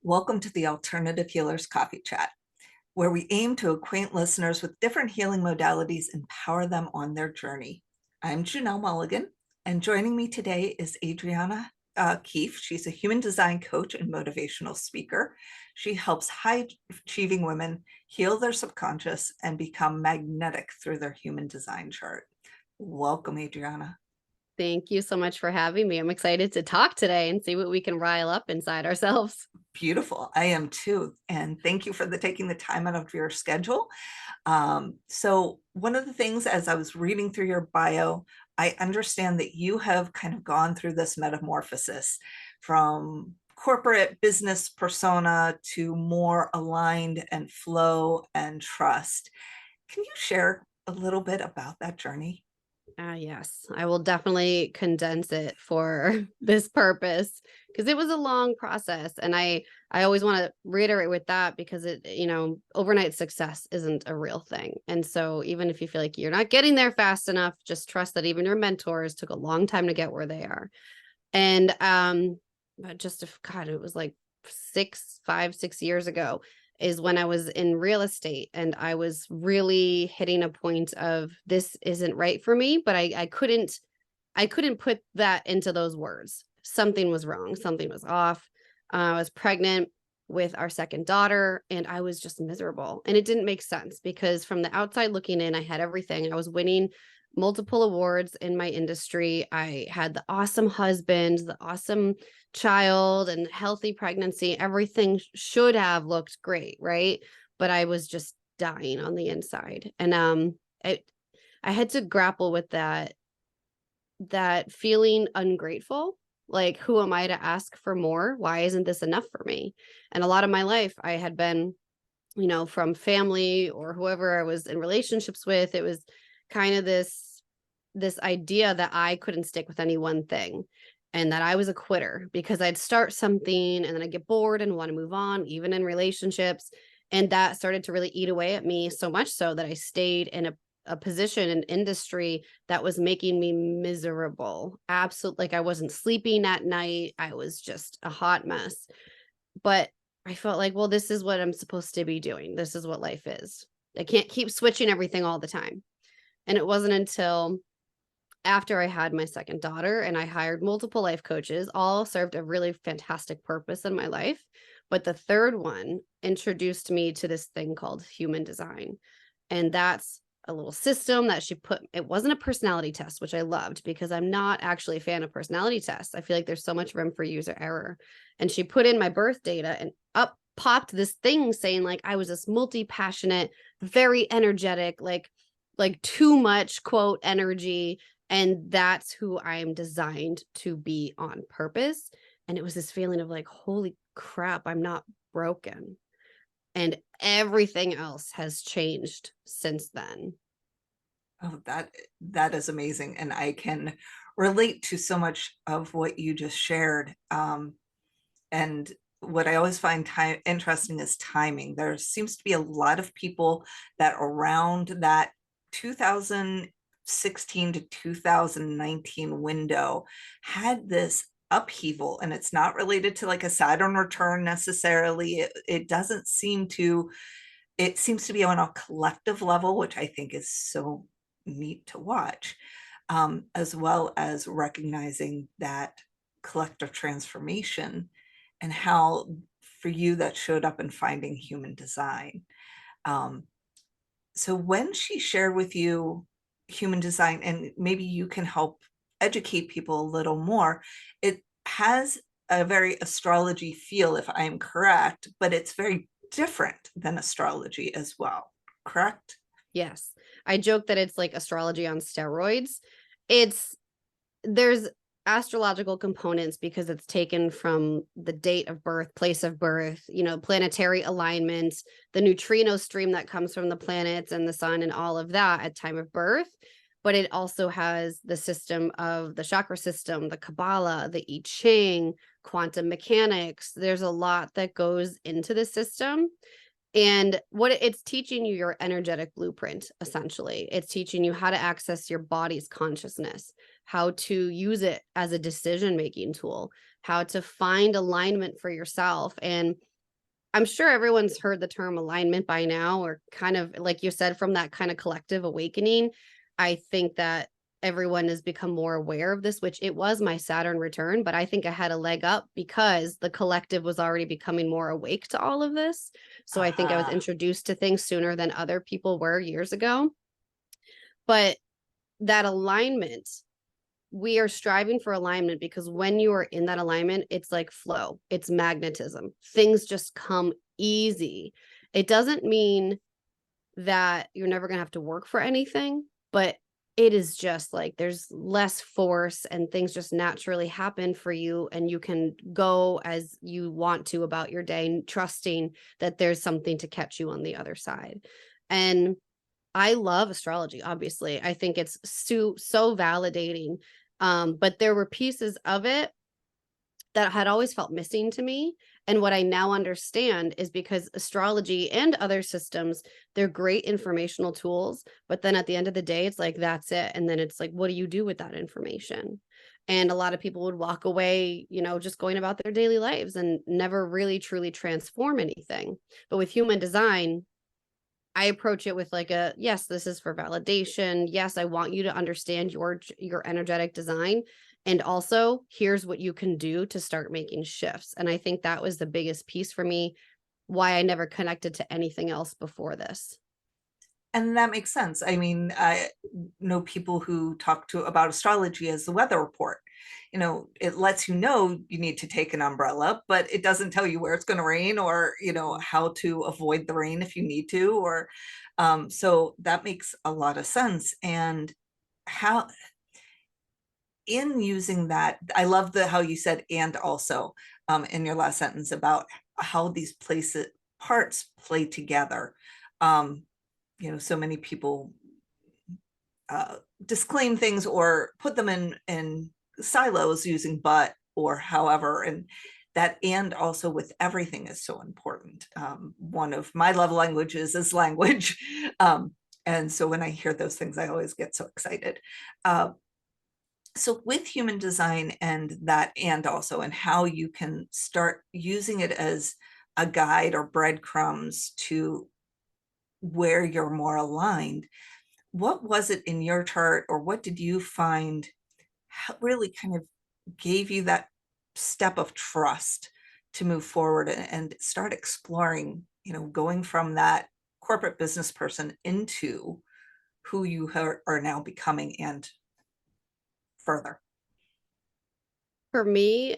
Welcome to the Alternative Healers Coffee Chat, where we aim to acquaint listeners with different healing modalities and empower them on their journey. I'm Janel Mulligan, and joining me today is Adriana Keefe. She's a human design coach and motivational speaker. She helps high-achieving women heal their subconscious and become magnetic through their human design chart. Welcome, Adriana. Thank you so much for having me. I'm excited to talk today and see what we can rile up inside ourselves. Beautiful. I am too. And thank you for taking the time out of your schedule. So one of the things, as I was reading through your bio, I understand that you have kind of gone through this metamorphosis from corporate business persona to more aligned and flow and trust. Can you share a little bit about that journey? Yes, I will definitely condense it for this purpose because it was a long process. And I always want to reiterate with that because overnight success isn't a real thing. And so even if you feel like you're not getting there fast enough, just trust that even your mentors took a long time to get where they are. And but just if God, it was like 6 years ago is when I was in real estate and I was really hitting a point of this isn't right for me, but I couldn't put that into those words. Something was wrong, something was off. I was pregnant with our second daughter and I was just miserable. And it didn't make sense because from the outside looking in, I had everything. I was winning multiple awards in my industry. I had the awesome husband, the awesome child, and healthy pregnancy. Everything should have looked great, right? But I was just dying on the inside. And I had to grapple with that feeling ungrateful. Like, who am I to ask for more? Why isn't this enough for me? And a lot of my life, I had been, from family or whoever I was in relationships with, it was kind of this idea that I couldn't stick with any one thing and that I was a quitter because I'd start something and then I'd get bored and want to move on, even in relationships. And that started to really eat away at me so much so that I stayed in a position in industry that was making me miserable. Absolutely. Like I wasn't sleeping at night. I was just a hot mess. But I felt like, well, this is what I'm supposed to be doing. This is what life is. I can't keep switching everything all the time. And it wasn't until after I had my second daughter and I hired multiple life coaches, all served a really fantastic purpose in my life. But the third one introduced me to this thing called human design. And that's a little system that she put. It wasn't a personality test, which I loved because I'm not actually a fan of personality tests. I feel like there's so much room for user error. And she put in my birth data and up popped this thing saying like I was this multi-passionate, very energetic, like too much quote energy. And that's who I'm designed to be on purpose. And it was this feeling of like, holy crap, I'm not broken. And everything else has changed since then. Oh, that is amazing. And I can relate to so much of what you just shared. And what I always find interesting is timing. There seems to be a lot of people that around that 2016 to 2019 window had this upheaval, and it's not related to like a Saturn return necessarily. It doesn't seem to, it seems to be on a collective level, which I think is so neat to watch, as well as recognizing that collective transformation and how for you that showed up in finding human design. Um, so when she shared with you human design, and maybe you can help educate people a little more, it has a very astrology feel, if I am correct, but it's very different than astrology as well, correct? Yes. I joke that it's like astrology on steroids. It's there's astrological components because it's taken from the date of birth, place of birth, planetary alignment, the neutrino stream that comes from the planets and the sun and all of that at time of birth. But it also has the system of the chakra system, the Kabbalah, the I Ching, quantum mechanics. There's a lot that goes into the system. And what it's teaching you your energetic blueprint, essentially. It's teaching you how to access your body's consciousness, how to use it as a decision-making tool, how to find alignment for yourself. And I'm sure everyone's heard the term alignment by now, or kind of like you said, from that kind of collective awakening. I think that everyone has become more aware of this, which it was my Saturn return, but I think I had a leg up because the collective was already becoming more awake to all of this. So I think I was Uh-huh. introduced to things sooner than other people were years ago. But that alignment, we are striving for alignment because when you are in that alignment, it's like flow, it's magnetism. Things just come easy. It doesn't mean that you're never going to have to work for anything, but it is just like there's less force and things just naturally happen for you, and you can go as you want to about your day, trusting that there's something to catch you on the other side. And I love astrology, obviously. I think it's so validating. But there were pieces of it that had always felt missing to me. And what I now understand is because astrology and other systems, they're great informational tools. But then at the end of the day, it's like, that's it. And then it's like, what do you do with that information? And a lot of people would walk away, just going about their daily lives and never really truly transform anything. But with human design, I approach it with like yes, this is for validation. Yes, I want you to understand your energetic design. And also, here's what you can do to start making shifts. And I think that was the biggest piece for me, why I never connected to anything else before this. And that makes sense. I mean, I know people who talk to about astrology as the weather report. It lets you know you need to take an umbrella, but it doesn't tell you where it's going to rain, or how to avoid the rain if you need to, or so that makes a lot of sense. And how, in using that, I love how you said and also in your last sentence about how these places parts play together. um, so many people disclaim things or put them in silos using but or however, and that and also with everything is so important. One of my love languages is language. And so when I hear those things, I always get so excited. So with human design and that and also, and how you can start using it as a guide or breadcrumbs to where you're more aligned, what was it in your chart, or what did you find really kind of gave you that step of trust to move forward and start exploring, going from that corporate business person into who you are now becoming and further? For me,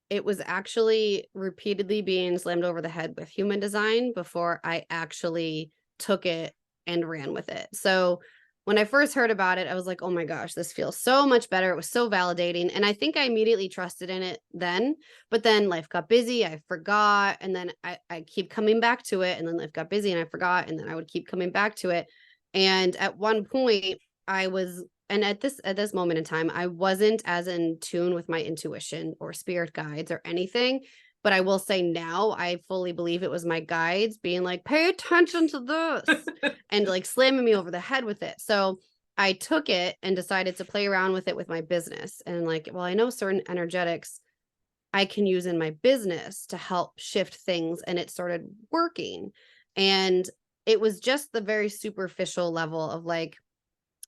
it was actually repeatedly being slammed over the head with human design before I actually took it and ran with it. So when I first heard about it, I was like, oh my gosh, this feels so much better. It was so validating. And I think I immediately trusted in it then, but then life got busy. I forgot. And then I keep coming back to it. And then life got busy and I forgot. And then I would keep coming back to it. And at one point I was, and at this moment in time, I wasn't as in tune with my intuition or spirit guides or anything. But I will say now, I fully believe it was my guides being like, pay attention to this, and like slamming me over the head with it. So I took it and decided to play around with it with my business. And like, well, I know certain energetics I can use in my business to help shift things. And it started working. And it was just the very superficial level of like,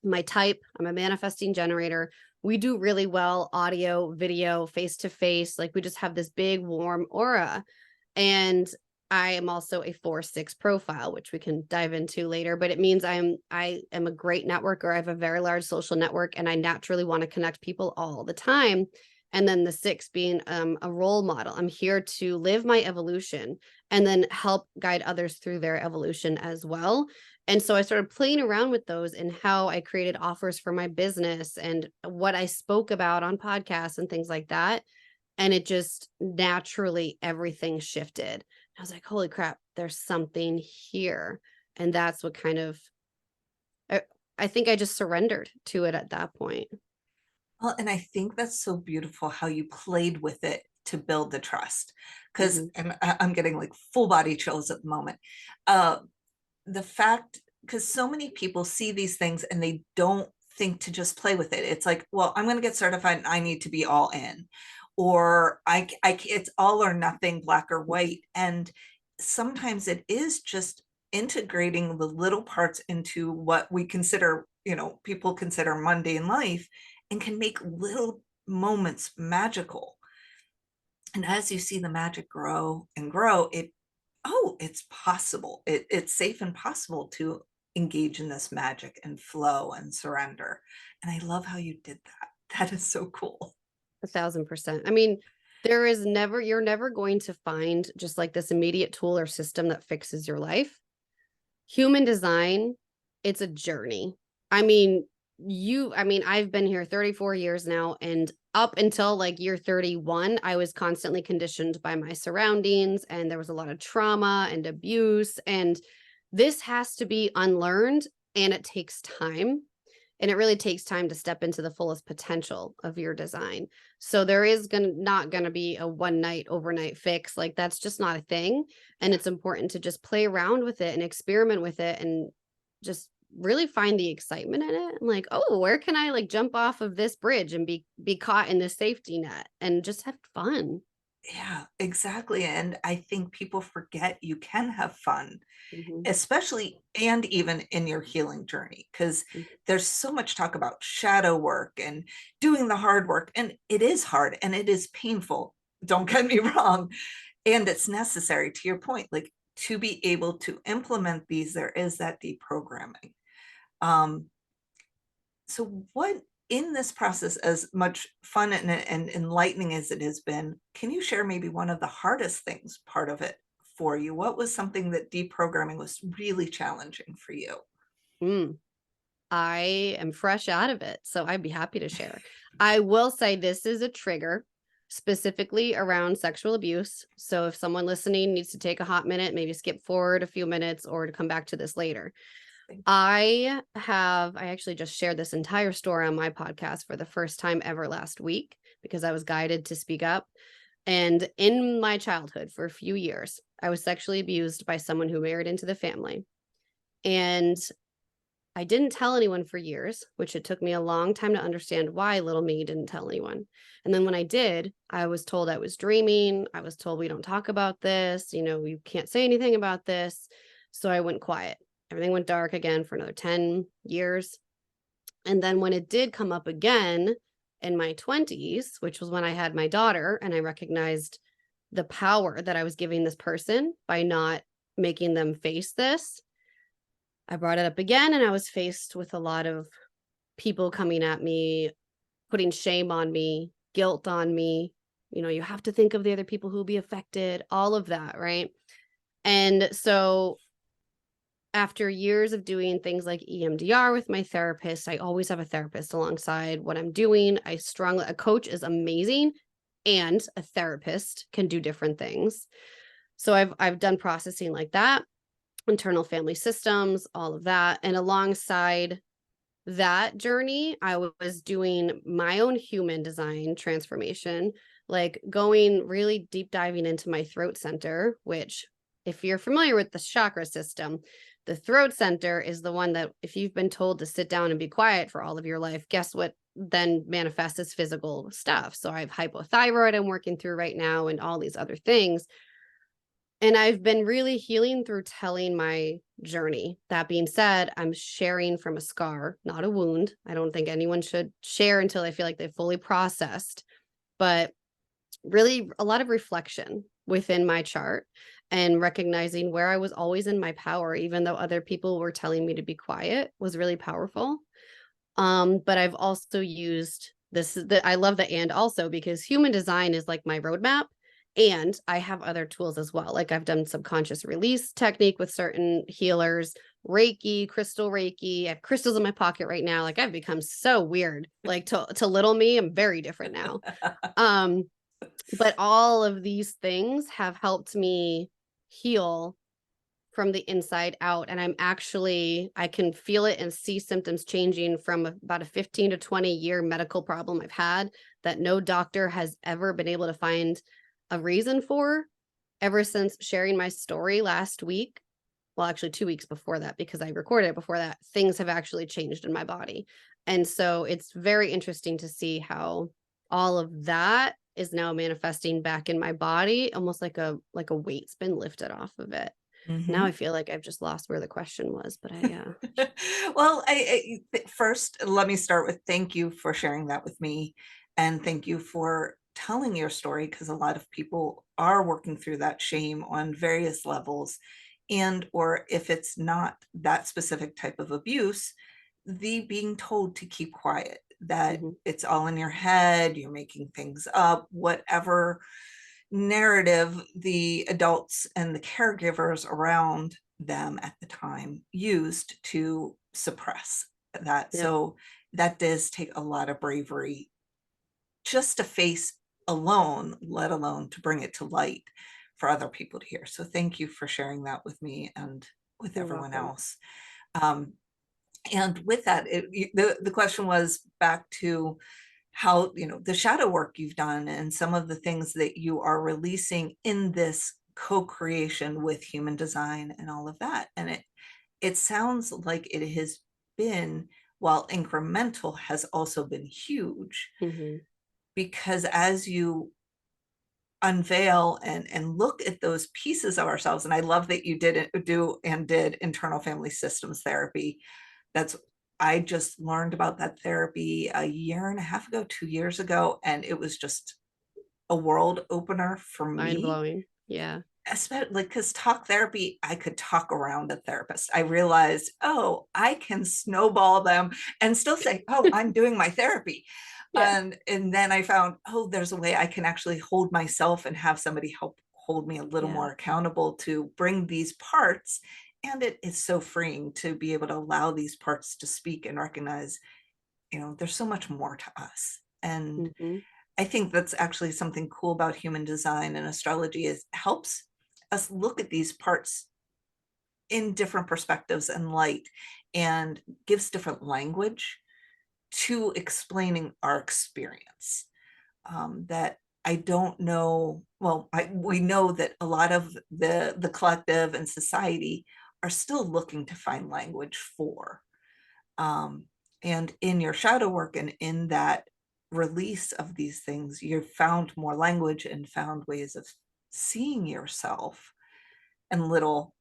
my type, I'm a manifesting generator. We do really well audio, video, face to face. Like we just have this big warm aura. And I am also a 4/6 profile, which we can dive into later, but it means I am a great networker. I have a very large social network and I naturally want to connect people all the time. And then the 6 being a role model. I'm here to live my evolution and then help guide others through their evolution as well. And so I started playing around with those and how I created offers for my business and what I spoke about on podcasts and things like that. And it just naturally, everything shifted. I was like, holy crap, there's something here. And that's what kind of, I think I just surrendered to it at that point. Well, and I think that's so beautiful how you played with it to build the trust. Because, Mhm. and I'm getting like full body chills at the moment. Uh, the fact, because so many people see these things and they don't think to just play with it. It's like, well, I'm going to get certified and I need to be all in, or it's all or nothing, black or white. And sometimes it is just integrating the little parts into what we consider, people consider mundane life, and can make little moments magical. And as you see the magic grow and grow, it's possible. It's safe and possible to engage in this magic and flow and surrender. And I love how you did that. That is so cool. 1,000%. I mean, you're never going to find just like this immediate tool or system that fixes your life. Human design, it's a journey. I mean, I've been here 34 years now, and up until like year 31, I was constantly conditioned by my surroundings, and there was a lot of trauma and abuse. And this has to be unlearned, and it takes time. And it really takes time to step into the fullest potential of your design. So there is not gonna be a one night overnight fix. Like, that's just not a thing. And it's important to just play around with it and experiment with it and just really find the excitement in it. And like, oh, where can I like jump off of this bridge and be caught in this safety net and just have fun. Yeah, exactly. And I think people forget you can have fun, Mhm, especially and even in your healing journey, because mhm. there's so much talk about shadow work and doing the hard work. And it is hard and it is painful. Don't get me wrong. And it's necessary, to your point, like to be able to implement these, there is that deprogramming. Um, so what in this process, as much fun and enlightening as it has been, can you share maybe one of the hardest things part of it for you? What was something that deprogramming was really challenging for you? Mm. I am fresh out of it, so I'd be happy to share. I will say this is a trigger specifically around sexual abuse. So if someone listening needs to take a hot minute, maybe skip forward a few minutes or to come back to this later. I actually just shared this entire story on my podcast for the first time ever last week because I was guided to speak up. And in my childhood, for a few years, I was sexually abused by someone who married into the family. And I didn't tell anyone for years, which it took me a long time to understand why little me didn't tell anyone. And then when I did, I was told I was dreaming. I was told we don't talk about this, you can't say anything about this. So I went quiet. Everything went dark again for another 10 years. And then when it did come up again in my 20s, which was when I had my daughter, and I recognized the power that I was giving this person by not making them face this, I brought it up again, and I was faced with a lot of people coming at me, putting shame on me, guilt on me. You have to think of the other people who will be affected, all of that, right? And so after years of doing things like EMDR with my therapist, I always have a therapist alongside what I'm doing. A coach is amazing, and a therapist can do different things. So I've done processing like that, internal family systems, all of that. And alongside that journey, I was doing my own human design transformation, like going really deep diving into my throat center, which, if you're familiar with the chakra system, the throat center is the one that, if you've been told to sit down and be quiet for all of your life, guess what then manifests as physical stuff. So I have hypothyroid I'm working through right now and all these other things. And I've been really healing through telling my journey. That being said, I'm sharing from a scar, not a wound. I don't think anyone should share until they feel like they've fully processed, but really a lot of reflection within my chart and recognizing where I was always in my power, even though other people were telling me to be quiet, was really powerful. But I've also used I love the and also, because human design is like my roadmap. And I have other tools as well. Like, I've done subconscious release technique with certain healers, Reiki, crystal Reiki. I have crystals in my pocket right now. Like, I've become so weird. Like, to little me, I'm very different now. Um, but all of these things have helped me heal from the inside out. And I can feel it and see symptoms changing from about a 15 to 20 year medical problem I've had that no doctor has ever been able to find a reason for, ever since sharing my story last week. Well, actually 2 weeks before that, because I recorded it before that, things have actually changed in my body. And so it's very interesting to see how all of that is now manifesting back in my body, almost like a weight's been lifted off of it. Now I Mhm. feel like I've just lost where the question was, but I Well, first, let me start with thank you for sharing that with me. And thank you for telling your story, because a lot of people are working through that shame on various levels. And, or if it's not that specific type of abuse, the being told to keep quiet, that Mhm. it's all in your head, you're making things up, whatever narrative the adults and the caregivers around them at the time used to suppress that. Yep. So that does take a lot of bravery just to face alone, let alone to bring it to light for other people to hear. So thank you for sharing that with me and with You're everyone welcome. else. Um, and with that, the question was back to how, the shadow work you've done and some of the things that you are releasing in this co-creation with human design and all of that. And it sounds like it has been, while incremental, has also been huge, Mhm. because as you unveil and look at those pieces of ourselves, and I love that you did internal family systems therapy. That's I just learned about that therapy a year and a half ago, 2 years ago, and it was just a world opener for Mind me. blowing. Yeah. Especially because talk therapy, I could talk around a therapist. I realized, oh, I can snowball them and still say, oh, I'm doing my therapy. Yeah. And then I found, oh, there's a way I can actually hold myself and have somebody help hold me a little Yeah. more accountable to bring these parts. And it is so freeing to be able to allow these parts to speak and recognize, there's so much more to us. And Mhm. I think that's actually something cool about human design and astrology, is helps us look at these parts in different perspectives and light, and gives different language to explaining our experience. That I don't know. Well, we know that a lot of the collective and society are still looking to find language for. Um, and in your shadow work and in that release of these things, you've found more language and found ways of seeing yourself and little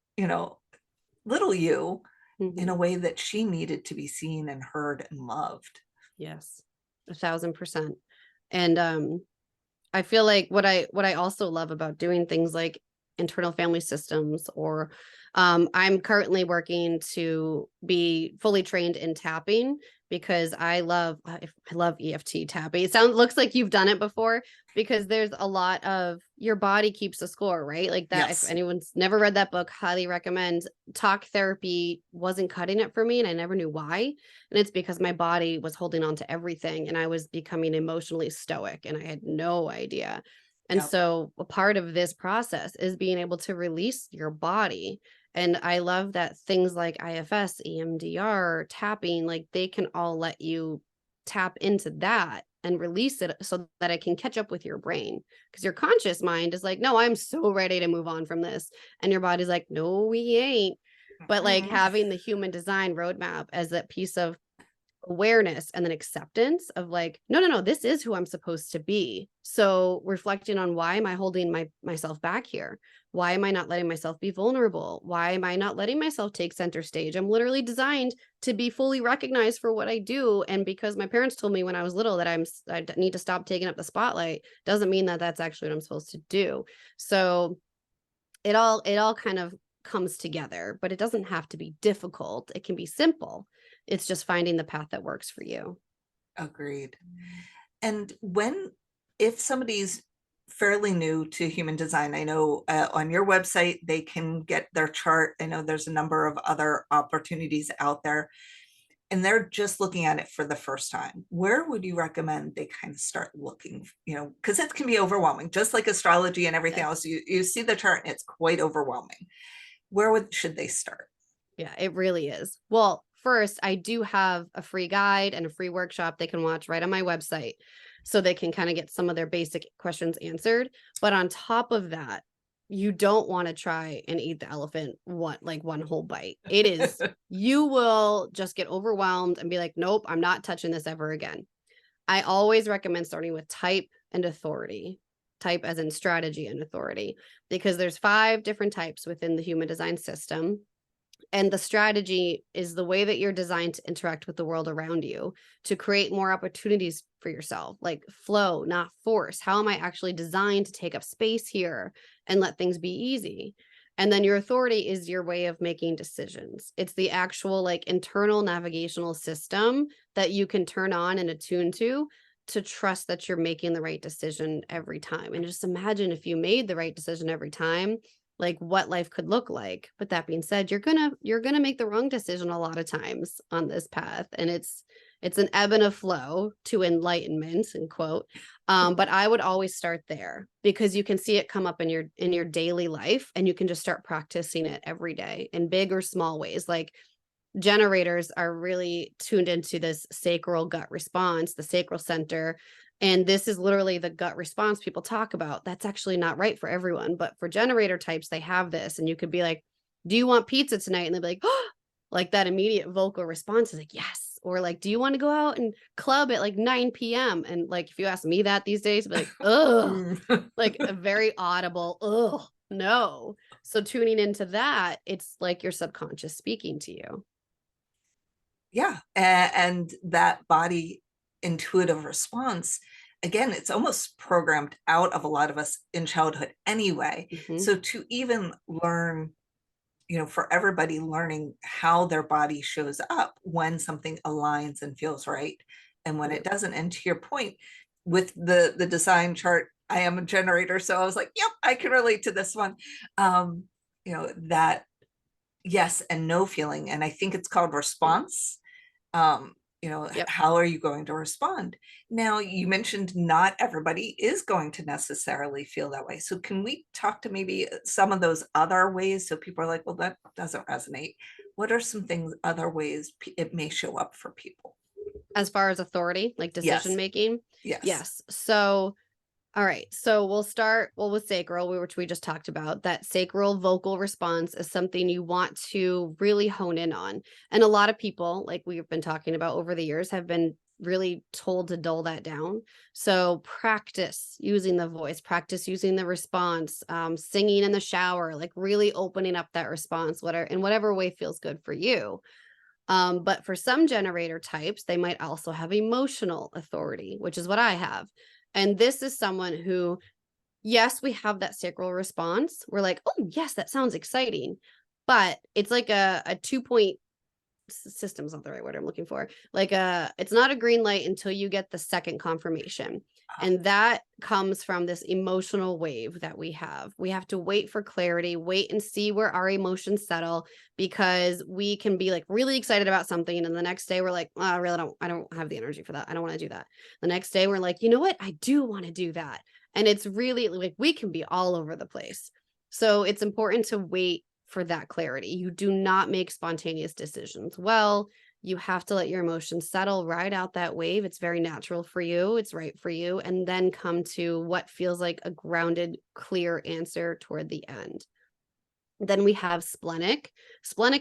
you, in a Mhm. way that she needed to be seen and heard and loved. Yes. 1,000%. And I feel like what I also love about doing things like internal family systems, or I'm currently working to be fully trained in tapping, because I love EFT tapping. It looks like you've done it before, because there's a lot of your body keeps a score, right? Like that. If Yes. anyone's never read that book, highly recommend. Talk therapy wasn't cutting it for me, and I never knew why. And it's because my body was holding on to everything and I was becoming emotionally stoic and I had no idea. And Yep. so a part of this process is being able to release your body. And I love that things like IFS, EMDR, tapping, like they can all let you tap into that and release it so that it can catch up with your brain. Because your conscious mind is like, no, I'm so ready to move on from this. And your body's like, no, we ain't. But like Mm. having the human design roadmap as that piece of awareness and then acceptance of like, no, no, no, this is who I'm supposed to be. So reflecting on, why am I holding myself back here? Why am I not letting myself be vulnerable? Why am I not letting myself take center stage? I'm literally designed to be fully recognized for what I do. And because my parents told me when I was little that I need to stop taking up the spotlight, doesn't mean that that's actually what I'm supposed to do. So it all kind of comes together, but it doesn't have to be difficult. It can be simple. It's just finding the path that works for you. Agreed. And if somebody's fairly new to human design, I know on your website they can get their chart. I know there's a number of other opportunities out there, and they're just looking at it for the first time. Where would you recommend they kind of start looking? Because it can be overwhelming, just like astrology and everything Yes. else. You see the chart and it's quite overwhelming. Should they start? Yeah, it really is. Well, first, I do have a free guide and a free workshop they can watch right on my website, so they can kind of get some of their basic questions answered. But on top of that, you don't want to try and eat the elephant one whole bite. It is, you will just get overwhelmed and be like, nope, I'm not touching this ever again. I always recommend starting with type, and authority. Type as in strategy and authority, because there's 5 different types within the human design system. And the strategy is the way that you're designed to interact with the world around you to create more opportunities for yourself, like flow, not force. How am I actually designed to take up space here and let things be easy? And then your authority is your way of making decisions. It's the actual like internal navigational system that you can turn on and attune to trust that you're making the right decision every time. And just imagine if you made the right decision every time, like what life could look like. But that being said, you're gonna make the wrong decision a lot of times on this path, and it's an ebb and a flow to enlightenment, and quote. But I would always start there, because you can see it come up in your daily life, and you can just start practicing it every day in big or small ways. Like generators are really tuned into this sacral gut response, the sacral center. And this is literally the gut response people talk about. That's actually not right for everyone, but for generator types, they have this. And you could be like, do you want pizza tonight? And they'll be like, oh, like that immediate vocal response is like, yes. Or like, do you want to go out and club at like 9 p.m.? And like, if you ask me that these days, I'd be like, oh, like a very audible, oh, no. So tuning into that, it's like your subconscious speaking to you. Yeah. And that body intuitive response, again, it's almost programmed out of a lot of us in childhood anyway. Mhm. So to even learn, for everybody learning how their body shows up when something aligns and feels right and when it doesn't. And to your point with the design chart, I am a generator, so I was like, yep, I can relate to this one. That yes and no feeling, and I think it's called response. Yep. How are you going to respond? Now, you mentioned not everybody is going to necessarily feel that way. So can we talk to maybe some of those other ways? So people are like, well, that doesn't resonate. What are some things, other ways it may show up for people? As far as authority, like decision Yes. making? Yes. Yes. So, all right. So we'll start with sacral, which we just talked about. That sacral vocal response is something you want to really hone in on. And a lot of people, like we've been talking about over the years, have been really told to dull that down. So practice using the voice, practice using the response, singing in the shower, like really opening up that response, in whatever way feels good for you. But for some generator types, they might also have emotional authority, which is what I have. And this is someone who, yes, we have that sacral response. We're like, oh, yes, that sounds exciting. But it's like a 2-point system is not the right word I'm looking for. Like it's not a green light until you get the second confirmation. And that comes from this emotional wave that we have. We have to wait for clarity, wait and see where our emotions settle, because we can be like really excited about something. And the next day we're like, oh, I don't have the energy for that. I don't want to do that. The next day we're like, you know what? I do want to do that. And it's really like, we can be all over the place. So it's important to wait for that clarity. You do not make spontaneous decisions. Well, you have to let your emotions settle, ride out that wave. It's very natural for you. It's right for you. And then come to what feels like a grounded, clear answer toward the end. Then we have splenic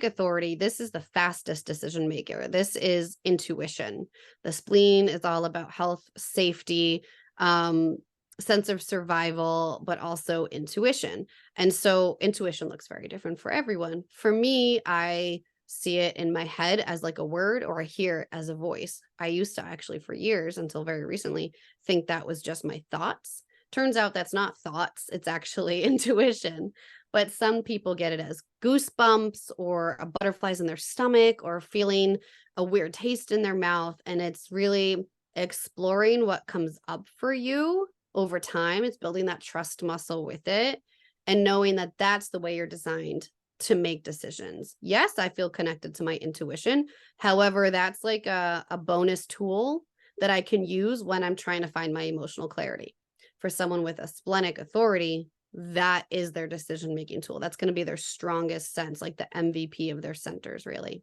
authority. This is the fastest decision maker. This is intuition. The spleen is all about health, safety, sense of survival, but also intuition. And so intuition looks very different for everyone. For me, I see it in my head as like a word, or I hear it as a voice. I used to actually, for years until very recently, think that was just my thoughts. Turns out that's not thoughts, it's actually intuition. But some people get it as goosebumps or butterflies in their stomach or feeling a weird taste in their mouth. And it's really exploring what comes up for you over time. It's building that trust muscle with it and knowing that that's the way you're designed to make decisions. Yes, I feel connected to my intuition. However, that's like a bonus tool that I can use when I'm trying to find my emotional clarity. For someone with a splenic authority, that is their decision-making tool. That's going to be their strongest sense, like the MVP of their centers, really.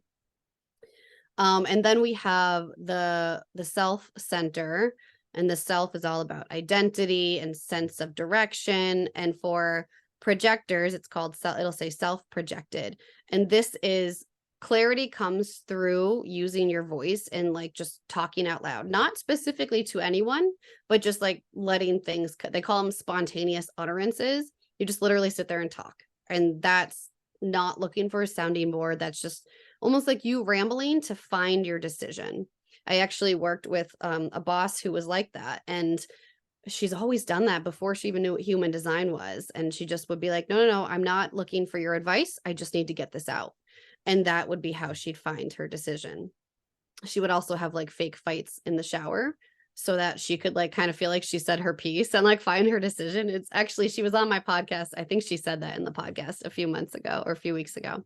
And then we have the self center, and the self is all about identity and sense of direction. And for projectors, it's called it'll say self projected. And this is clarity comes through using your voice and like just talking out loud, not specifically to anyone, but just like letting things, they call them spontaneous utterances. You just literally sit there and talk. And that's not looking for a sounding board. That's just almost like you rambling to find your decision. I actually worked with a boss who was like that. And she's always done that before she even knew what human design was. And she just would be like, no, no, no, I'm not looking for your advice. I just need to get this out. And that would be how she'd find her decision. She would also have like fake fights in the shower so that she could like kind of feel like she said her piece and like find her decision. It's actually, she was on my podcast. I think she said that in the podcast a few months ago or a few weeks ago.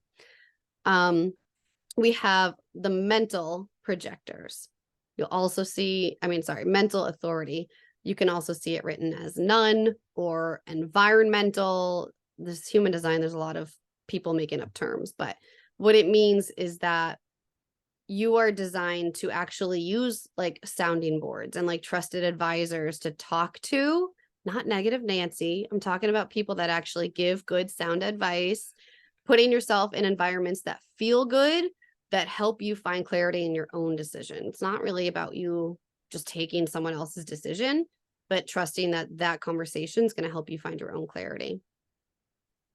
We have the mental projectors. You'll also see, mental authority. You can also see it written as none or environmental. This human design, there's a lot of people making up terms, but what it means is that you are designed to actually use like sounding boards and like trusted advisors to talk to, not negative Nancy. I'm talking about people that actually give good sound advice, putting yourself in environments that feel good, that help you find clarity in your own decision. It's not really about you just taking someone else's decision, but trusting that that conversation is going to help you find your own clarity.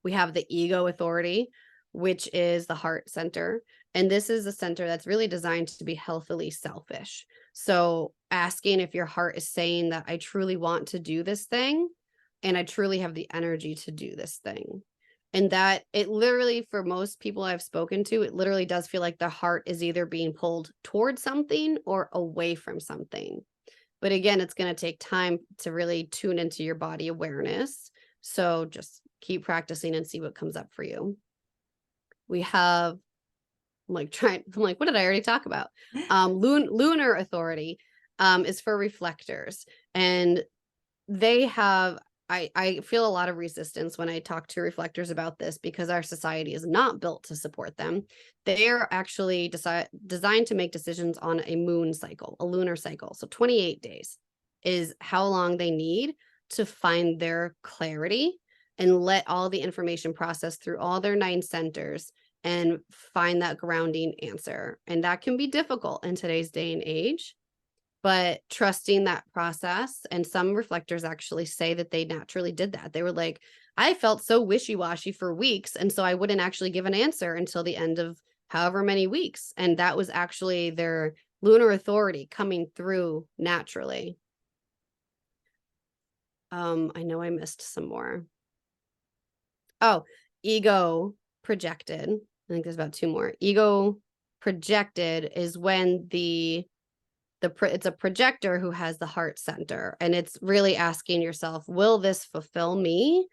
We have the ego authority, which is the heart center. And this is a center that's really designed to be healthily selfish. So asking if your heart is saying that I truly want to do this thing and I truly have the energy to do this thing. And that it literally, for most people I've spoken to, it literally does feel like the heart is either being pulled towards something or away from something. But again, it's going to take time to really tune into your body awareness. So just keep practicing and see what comes up for you. We have, what did I already talk about? Lunar authority is for reflectors. And they have, I feel a lot of resistance when I talk to reflectors about this because our society is not built to support them. They are actually designed to make decisions on a moon cycle, a lunar cycle. So 28 days is how long they need to find their clarity and let all the information process through all their 9 centers and find that grounding answer. And that can be difficult in today's day and age. But trusting that process, and some reflectors actually say that they naturally did that. They were like, I felt so wishy-washy for weeks, and so I wouldn't actually give an answer until the end of however many weeks. And that was actually their lunar authority coming through naturally. I know I missed some more. Oh, ego projected. I think there's about 2 more. Ego projected is when it's a projector who has the heart center, and it's really asking yourself, will this fulfill me?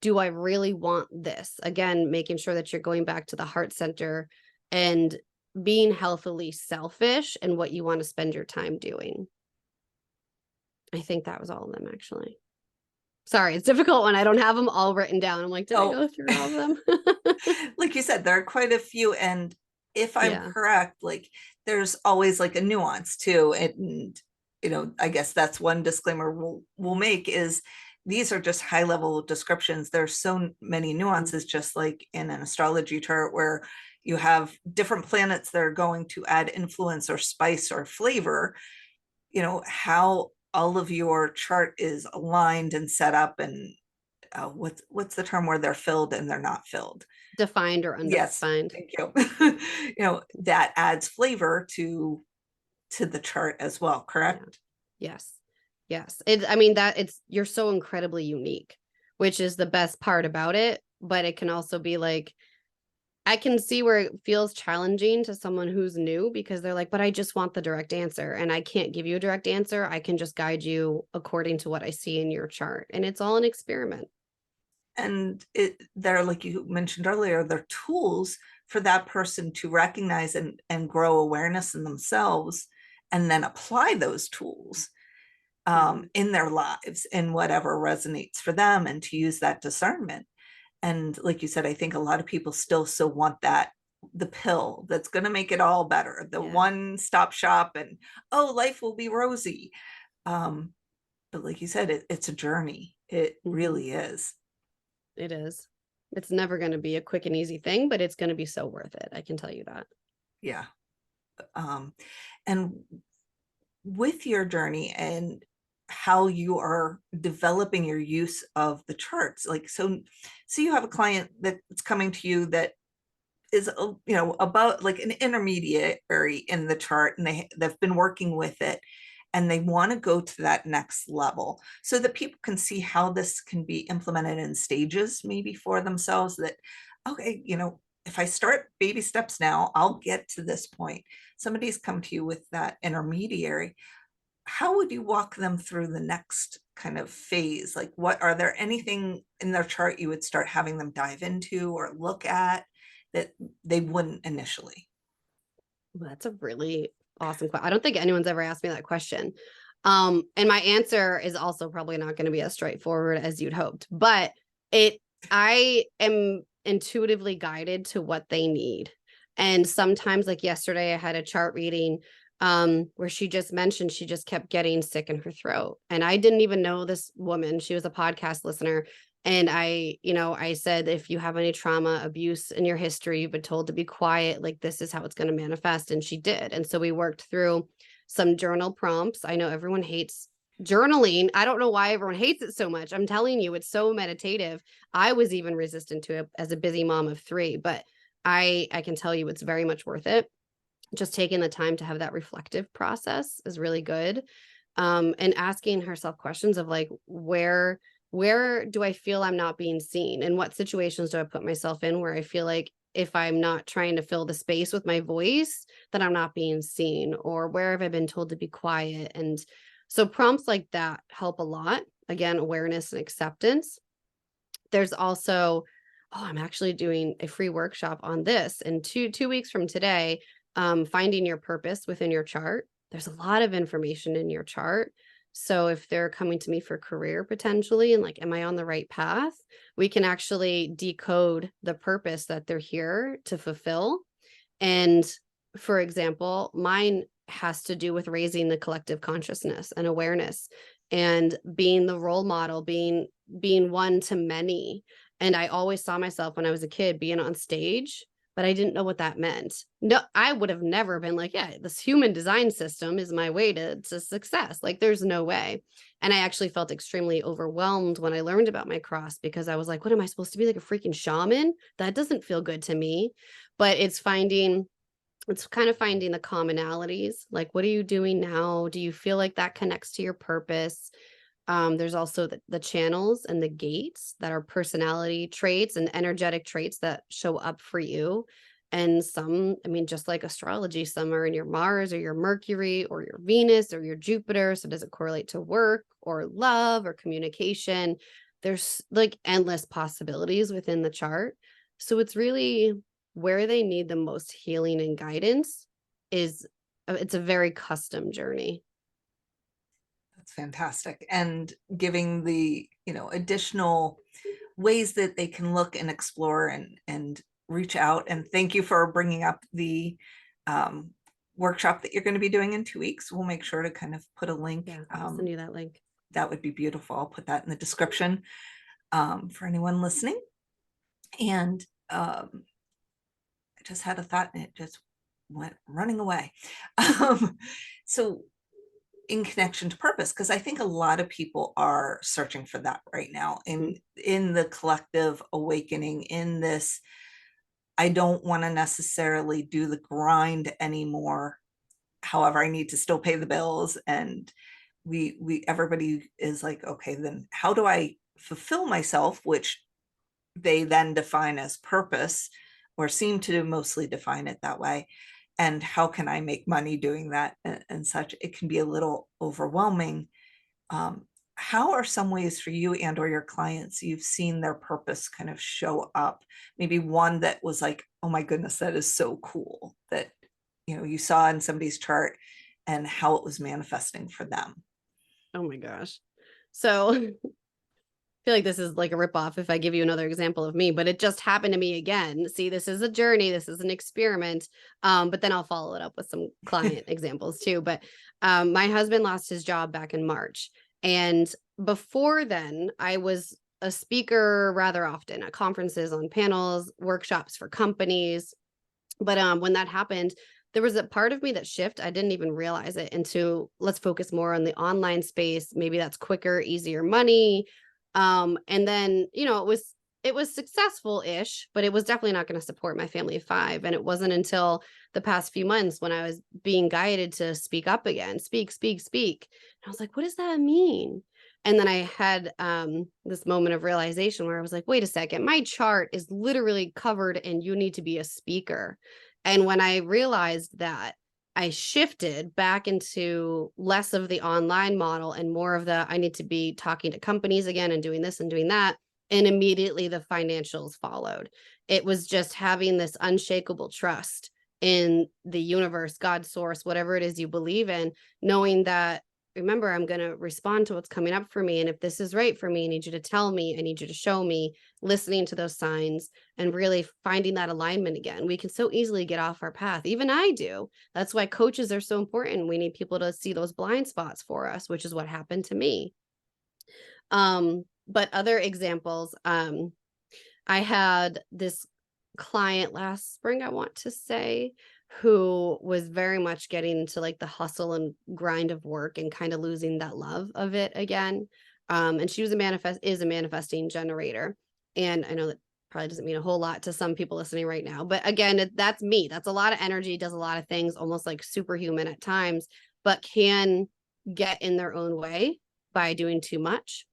Do I really want this? Again, making sure that you're going back to the heart center and being healthily selfish and what you want to spend your time doing. I think that was all of them, actually. Sorry, it's difficult when I don't have them all written down. I'm like, did I go through all of them? Like you said, there are quite a few, and if I'm Yeah. correct, like there's always like a nuance too. And I guess that's one disclaimer we'll make is these are just high level descriptions. There's so many nuances, just like in an astrology chart where you have different planets that are going to add influence or spice or flavor, how all of your chart is aligned and set up, and what's the term where they're filled and they're not filled? Defined or Yes, undefined. thank you. That adds flavor to the chart as well, correct? Yeah. Yes. Yes. You're so incredibly unique, which is the best part about it. But it can also be like, I can see where it feels challenging to someone who's new because they're like, but I just want the direct answer. And I can't give you a direct answer. I can just guide you according to what I see in your chart. And it's all an experiment. And they're, like you mentioned earlier, they're tools for that person to recognize and grow awareness in themselves, and then apply those tools in their lives in whatever resonates for them, and to use that discernment. And like you said, I think a lot of people still want that, the pill that's going to make it all better, the one-stop shop, and life will be rosy. But like you said, it's a journey. It really is. It is. It's never going to be a quick and easy thing, but it's going to be so worth it. I can tell you that. Yeah. And with your journey and how you are developing your use of the charts, like, so you have a client that's coming to you that is, about like an intermediary in the chart, and they've been working with it, and they want to go to that next level so that people can see how this can be implemented in stages, maybe for themselves, that, okay, if I start baby steps now, I'll get to this point. Somebody's come to you with that intermediary. How would you walk them through the next kind of phase? Like, what are there anything in their chart you would start having them dive into or look at that they wouldn't initially? Well, that's a really awesome question. I don't think anyone's ever asked me that question. And my answer is also probably not going to be as straightforward as you'd hoped, but I am intuitively guided to what they need. And sometimes, like yesterday, I had a chart reading where she just mentioned she just kept getting sick in her throat. And I didn't even know this woman. She was a podcast listener. And I said, if you have any trauma, abuse in your history, you've been told to be quiet, like this is how it's going to manifest. And she did. And so we worked through some journal prompts. I know everyone hates journaling. I don't know why everyone hates it so much. I'm telling you, it's so meditative. I was even resistant to it as a busy mom of 3, but I can tell you it's very much worth it. Just taking the time to have that reflective process is really good. And asking herself questions of like, where do I feel I'm not being seen? And what situations do I put myself in where I feel like if I'm not trying to fill the space with my voice, that I'm not being seen? Or where have I been told to be quiet? And so prompts like that help a lot. Again, awareness and acceptance. There's also, I'm actually doing a free workshop on this in 2 weeks from today, finding your purpose within your chart. There's a lot of information in your chart. So if they're coming to me for career potentially, and like, am I on the right path? We can actually decode the purpose that they're here to fulfill. And for example, mine has to do with raising the collective consciousness and awareness and being the role model, being one to many. And I always saw myself when I was a kid being on stage, but I didn't know what that meant. No, I would have never been like, yeah, this human design system is my way to success. Like there's no way. And I actually felt extremely overwhelmed when I learned about my cross, because I was like, what am I supposed to be, like a freaking shaman? That doesn't feel good to me. But it's kind of finding the commonalities. Like, what are you doing now? Do you feel like that connects to your purpose? There's also the channels and the gates that are personality traits and energetic traits that show up for you. And some, I mean, just like astrology, some are in your Mars or your Mercury or your Venus or your Jupiter. So does it correlate to work or love or communication? There's like endless possibilities within the chart. So it's really where they need the most healing and guidance it's a very custom journey. That's fantastic. And giving the, additional ways that they can look and explore and reach out. And thank you for bringing up the workshop that you're going to be doing in 2 weeks. We'll make sure to kind of put a link. Yeah, I'll send you that link. That would be beautiful. I'll put that in the description for anyone listening. And I just had a thought and it just went running away. So in connection to purpose, because I think a lot of people are searching for that right now in the collective awakening, in this, I don't want to necessarily do the grind anymore. However, I need to still pay the bills. And we everybody is like, okay, then how do I fulfill myself, which they then define as purpose, or seem to mostly define it that way. And how can I make money doing that, and such? It can be a little overwhelming. How are some ways for you and or your clients you've seen their purpose kind of show up? Maybe one that was like, oh my goodness, that is so cool, that you saw in somebody's chart and how it was manifesting for them. Oh my gosh. So I feel like this is like a ripoff if I give you another example of me, but it just happened to me again. See, this is a journey. This is an experiment. But then I'll follow it up with some client examples too. But my husband lost his job back in March. And before then, I was a speaker rather often at conferences, on panels, workshops for companies. But when that happened, there was a part of me that shift. I didn't even realize it, into let's focus more on the online space. Maybe that's quicker, easier money. And then, it was successful-ish, but it was definitely not going to support my family of five. And it wasn't until the past few months when I was being guided to speak up again, speak, speak, speak. And I was like, what does that mean? And then I had this moment of realization where I was like, wait a second, my chart is literally covered and you need to be a speaker. And when I realized that, I shifted back into less of the online model and more of the I need to be talking to companies again and doing this and doing that. And immediately the financials followed. It was just having this unshakable trust in the universe, God, source, whatever it is you believe in, knowing that, remember, I'm going to respond to what's coming up for me. And if this is right for me, I need you to tell me, I need you to show me, listening to those signs and really finding that alignment again. We can so easily get off our path. Even I do. That's why coaches are so important. We need people to see those blind spots for us, which is what happened to me. But other examples, I had this client last spring, I want to say, who was very much getting into like the hustle and grind of work and kind of losing that love of it again. And she was is a manifesting generator. And I know that probably doesn't mean a whole lot to some people listening right now, but again, that's me. That's a lot of energy, does a lot of things, almost like superhuman at times, but can get in their own way by doing too much.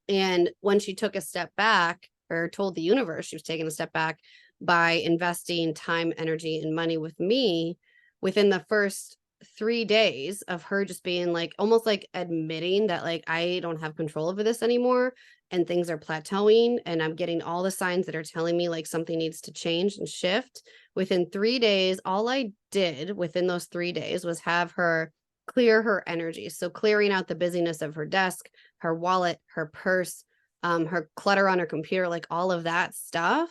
And when she took a step back, or told the universe she was taking a step back by investing time, energy, and money with me, within the first 3 days of her just being like, almost like admitting that, like, I don't have control over this anymore and things are plateauing, and I'm getting all the signs that are telling me like something needs to change and shift. Within 3 days, all I did within those 3 days was have her clear her energy. So clearing out the busyness of her desk, her wallet, her purse, her clutter on her computer, like all of that stuff.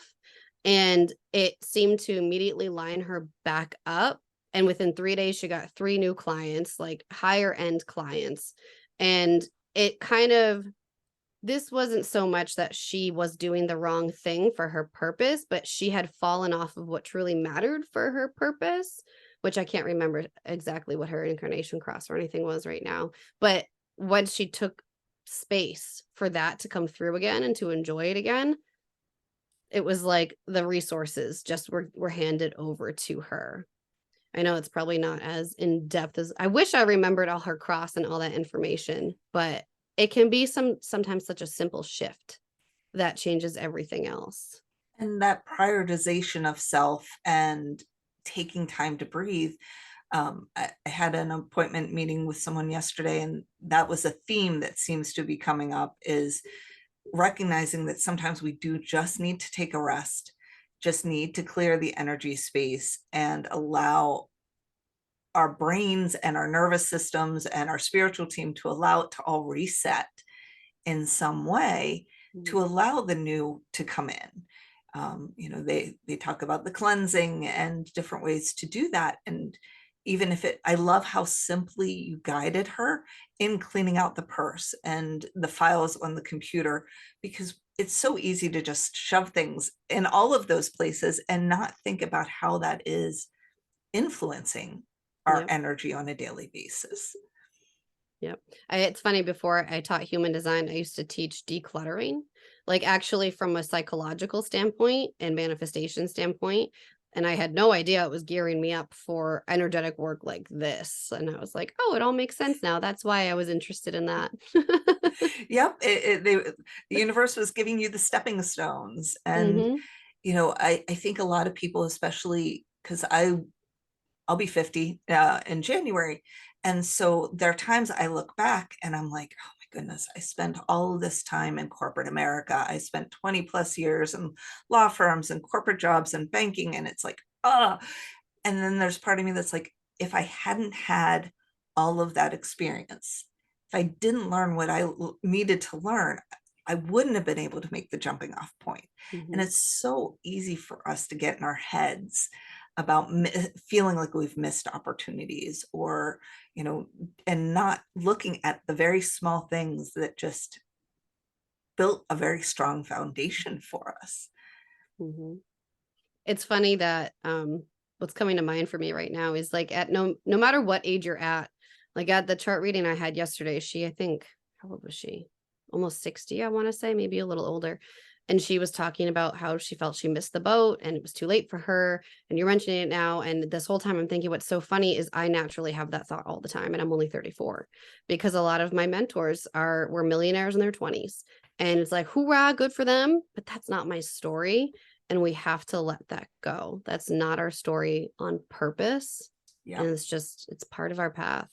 And it seemed to immediately line her back up. And within 3 days, she got 3 new clients, like higher end clients. And it kind of, this wasn't so much that she was doing the wrong thing for her purpose, but she had fallen off of what truly mattered for her purpose, which I can't remember exactly what her incarnation cross or anything was right now. But once she took space for that to come through again and to enjoy it again, it was like the resources just were handed over to her. I know it's probably not as in depth as I wish I remembered all her cross and all that information, but it can be sometimes such a simple shift that changes everything else. And that prioritization of self and taking time to breathe. I had an appointment meeting with someone yesterday, and that was a theme that seems to be coming up, is recognizing that sometimes we do just need to take a rest, just need to clear the energy space and allow our brains and our nervous systems and our spiritual team to allow it to all reset in some way, to allow the new to come in. They talk about the cleansing and different ways to do that. And even if I love how simply you guided her in cleaning out the purse and the files on the computer, because it's so easy to just shove things in all of those places and not think about how that is influencing our Yep. energy on a daily basis. Yep. It's funny, before I taught human design, I used to teach decluttering, like actually from a psychological standpoint and manifestation standpoint. And I had no idea it was gearing me up for energetic work like this. And I was like, oh, it all makes sense now. That's why I was interested in that. Yep, the universe was giving you the stepping stones. And Hmm. I think a lot of people, especially because I'll be 50 in January. And so there are times I look back and I'm like, oh my goodness, I spent all of this time in corporate America. I spent 20 plus years in law firms and corporate jobs and banking. And it's like, oh, and then there's part of me that's like, if I hadn't had all of that experience, if I didn't learn what I needed to learn, I wouldn't have been able to make the jumping off point. And Hmm. it's so easy for us to get in our heads about feeling like we've missed opportunities, or, and not looking at the very small things that just built a very strong foundation for us. Mm-hmm. It's funny that what's coming to mind for me right now is like at no matter what age you're at, like at the chart reading I had yesterday, I think, how old was she? Almost 60, I want to say, maybe a little older. And she was talking about how she felt she missed the boat and it was too late for her. And you're mentioning it now. And this whole time I'm thinking what's so funny is I naturally have that thought all the time. And I'm only 34 because a lot of my mentors were millionaires in their 20s. And it's like, hoorah, good for them. But that's not my story. And we have to let that go. That's not our story on purpose. Yeah. And it's part of our path.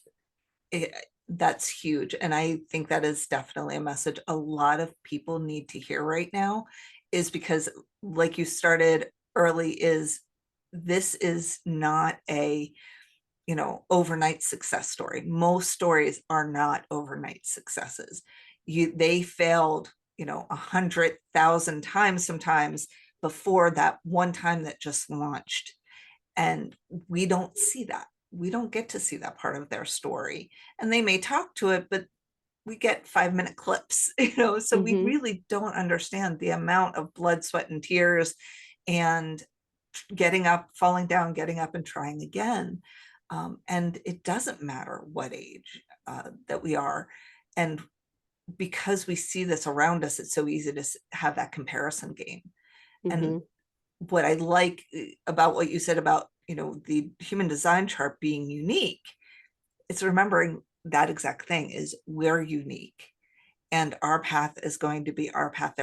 That's huge. And I think that is definitely a message a lot of people need to hear right now, is because, like you started early, is this is not a, overnight success story. Most stories are not overnight successes. They failed, 100,000 times sometimes before that one time that just launched. And we don't see that. We don't get to see that part of their story. And they may talk to it, but we get 5-minute clips, so we really don't understand the amount of blood, sweat, and tears and getting up, falling down, getting up and trying again. And it doesn't matter what age that we are. And because we see this around us, it's so easy to have that comparison game. And what I like about what you said about, the human design chart being unique, it's remembering that exact thing is we're unique and our path is going to be our path.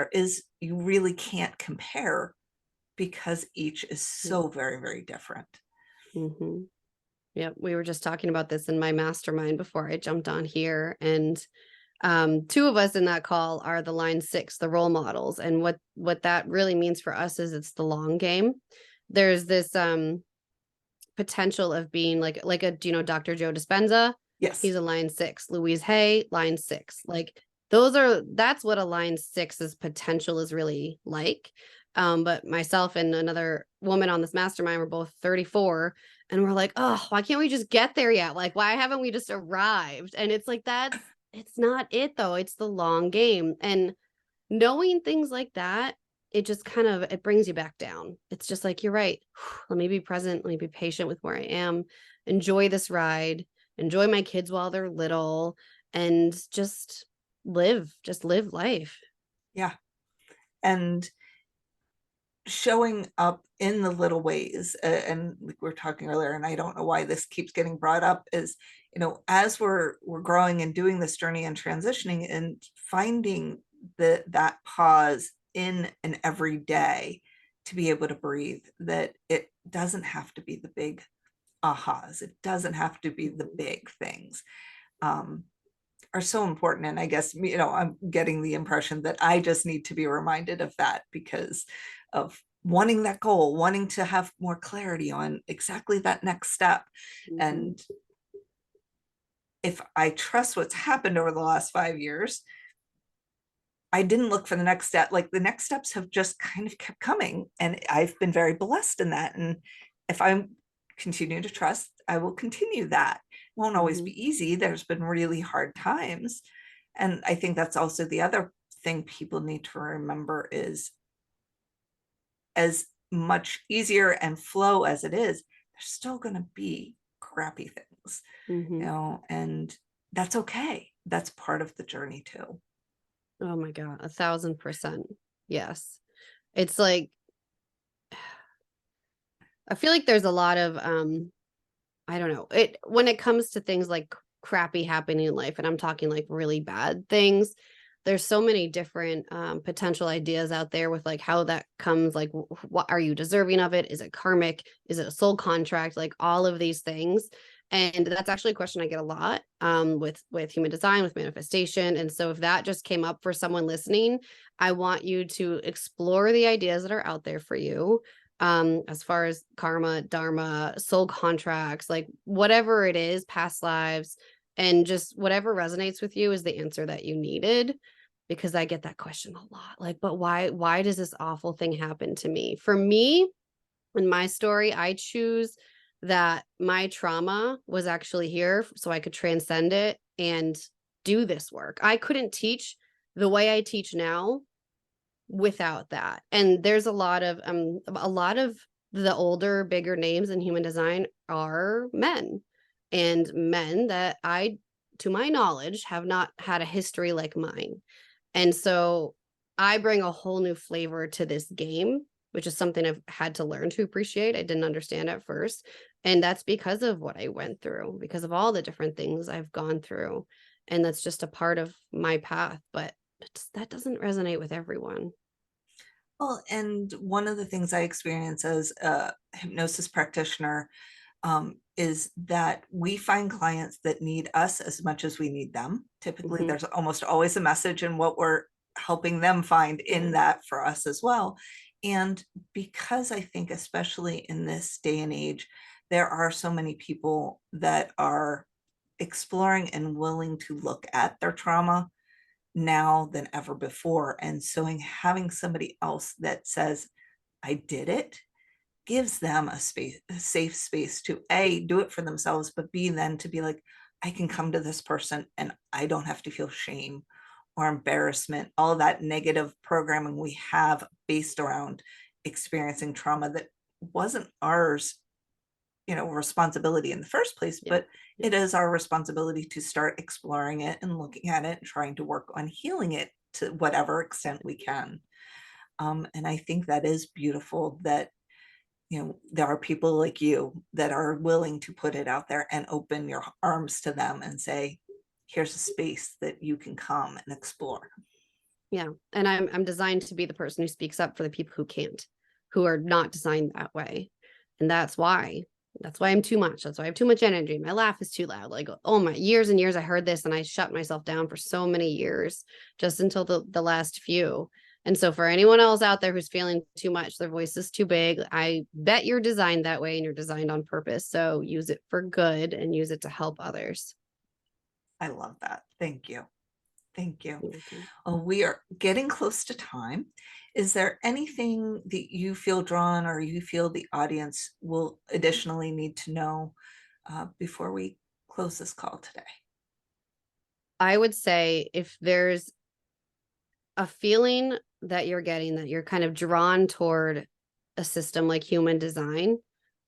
You really can't compare because each is so very, very different. Yeah, we were just talking about this in my mastermind before I jumped on here. And two of us in that call are the line 6, the role models. And what that really means for us is it's the long game. There's this potential of being like do you know Dr. Joe Dispenza? Yes. He's a line 6. Louise Hay, line 6. Like that's what a line 6's potential is really like. But myself and another woman on this mastermind were both 34 and we're like, oh, why can't we just get there yet? Like, why haven't we just arrived? And it's like, it's not it though. It's the long game. And knowing things like that, it just it brings you back down. It's just like, you're right. Let me be present. Let me be patient with where I am. Enjoy this ride. Enjoy my kids while they're little and just live life. Yeah. And showing up in the little ways, and like we were talking earlier, and I don't know why this keeps getting brought up, is as we're growing and doing this journey and transitioning and finding that pause in an everyday to be able to breathe, that it doesn't have to be the big ahas, it doesn't have to be the big things, are so important. And I guess I'm getting the impression that I just need to be reminded of that because of wanting that goal, wanting to have more clarity on exactly that next step. And if I trust what's happened over the last 5 years, I didn't look for the next step. Like the next steps have just kind of kept coming, and I've been very blessed in that. And if I continue to trust, I will continue that. It won't always be easy. There's been really hard times. And I think that's also the other thing people need to remember is, as much easier and flow as it is, there's still going to be crappy things, and that's okay. That's part of the journey too. Oh my God, 1,000%. Yes. It's like, I feel like there's a lot of, I don't know, when it comes to things like crappy happening in life, and I'm talking like really bad things, there's so many different potential ideas out there with like how that comes, like what are you deserving of it? Is it karmic? Is it a soul contract? Like all of these things. And that's actually a question I get a lot with human design, with manifestation. And so if that just came up for someone listening, I want you to explore the ideas that are out there for you, as far as karma, dharma, soul contracts, like whatever it is, past lives, and just whatever resonates with you is the answer that you needed. Because I get that question a lot, like, but why does this awful thing happen to me? For me, in my story, I choose that my trauma was actually here so I could transcend it and do this work. I couldn't teach the way I teach now without that. And there's a lot of the older, bigger names in human design are men, and men that to my knowledge, have not had a history like mine. And so I bring a whole new flavor to this game, which is something I've had to learn to appreciate. I didn't understand at first. And that's because of what I went through, because of all the different things I've gone through. And that's just a part of my path. But that doesn't resonate with everyone. Well, and one of the things I experience as a hypnosis practitioner is that we find clients that need us as much as we need them. Typically, there's almost always a message in what we're helping them find in that for us as well. And because I think, especially in this day and age, there are so many people that are exploring and willing to look at their trauma now than ever before. And so having somebody else that says, I did it, gives them a safe space to A, do it for themselves, but B, then to be like, I can come to this person and I don't have to feel shame or embarrassment, all of that negative programming we have based around experiencing trauma that wasn't ours, responsibility in the first place, but it is our responsibility to start exploring it and looking at it and trying to work on healing it to whatever extent we can. And I think that is beautiful that there are people like you that are willing to put it out there and open your arms to them and say, here's a space that you can come and explore. Yeah. And I'm designed to be the person who speaks up for the people who can't, who are not designed that way. And that's why I'm too much. That's why I have too much energy. My laugh is too loud. Like, oh my, years and years I heard this and I shut myself down for so many years, just until the last few. And so for anyone else out there who's feeling too much, their voice is too big, I bet you're designed that way and you're designed on purpose. So use it for good and use it to help others. I love that. Thank you. Thank you. Okay. Well, we are getting close to time. Is there anything that you feel drawn or you feel the audience will additionally need to know before we close this call today? I would say if there's a feeling that you're getting, that you're kind of drawn toward a system like human design,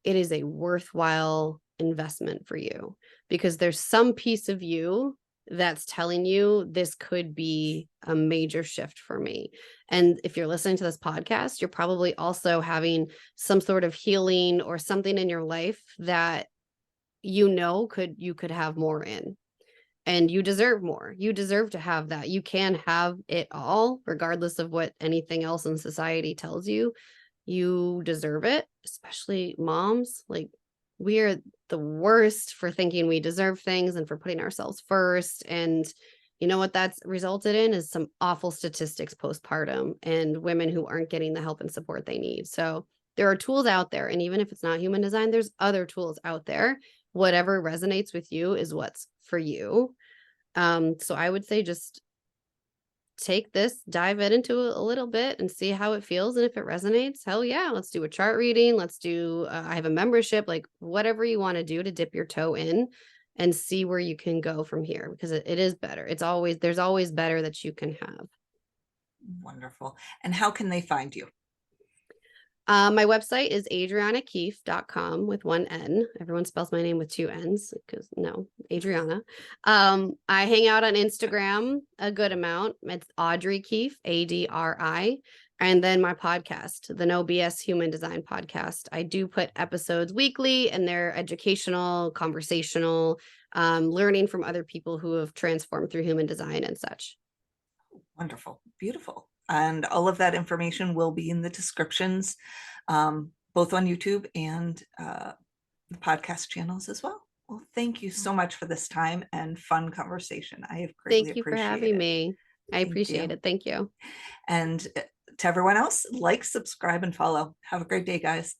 it is a worthwhile investment for you, because there's some piece of you that's telling you this could be a major shift for me. And if you're listening to this podcast, you're probably also having some sort of healing or something in your life that you could have more in. And you deserve more. You deserve to have that. You can have it all, regardless of what anything else in society tells you. You deserve it, especially moms. Like, we are the worst for thinking we deserve things and for putting ourselves first. And you know what that's resulted in is some awful statistics postpartum and women who aren't getting the help and support they need. So there are tools out there. And even if it's not human design, there's other tools out there. Whatever resonates with you is what's for you. So I would say just take this, dive it into a little bit and see how it feels. And if it resonates, hell yeah, let's do a chart reading. Let's do, I have a membership, like whatever you want to do to dip your toe in and see where you can go from here, because it is better. There's always better that you can have. Wonderful. And how can they find you? My website is adrianakeefe.com with one N. Everyone spells my name with two N's because no, Adriana. I hang out on Instagram a good amount. It's Audrey Keefe, ADRI. And then my podcast, the No BS Human Design Podcast. I do put episodes weekly and they're educational, conversational, learning from other people who have transformed through human design and such. Wonderful. Beautiful. And all of that information will be in the descriptions, both on YouTube and the podcast channels as well. Well, thank you so much for this time and fun conversation. I have greatly Thank you for appreciated having it. me. I appreciate it. Thank you. And to everyone else, like, subscribe, and follow. Have a great day, guys.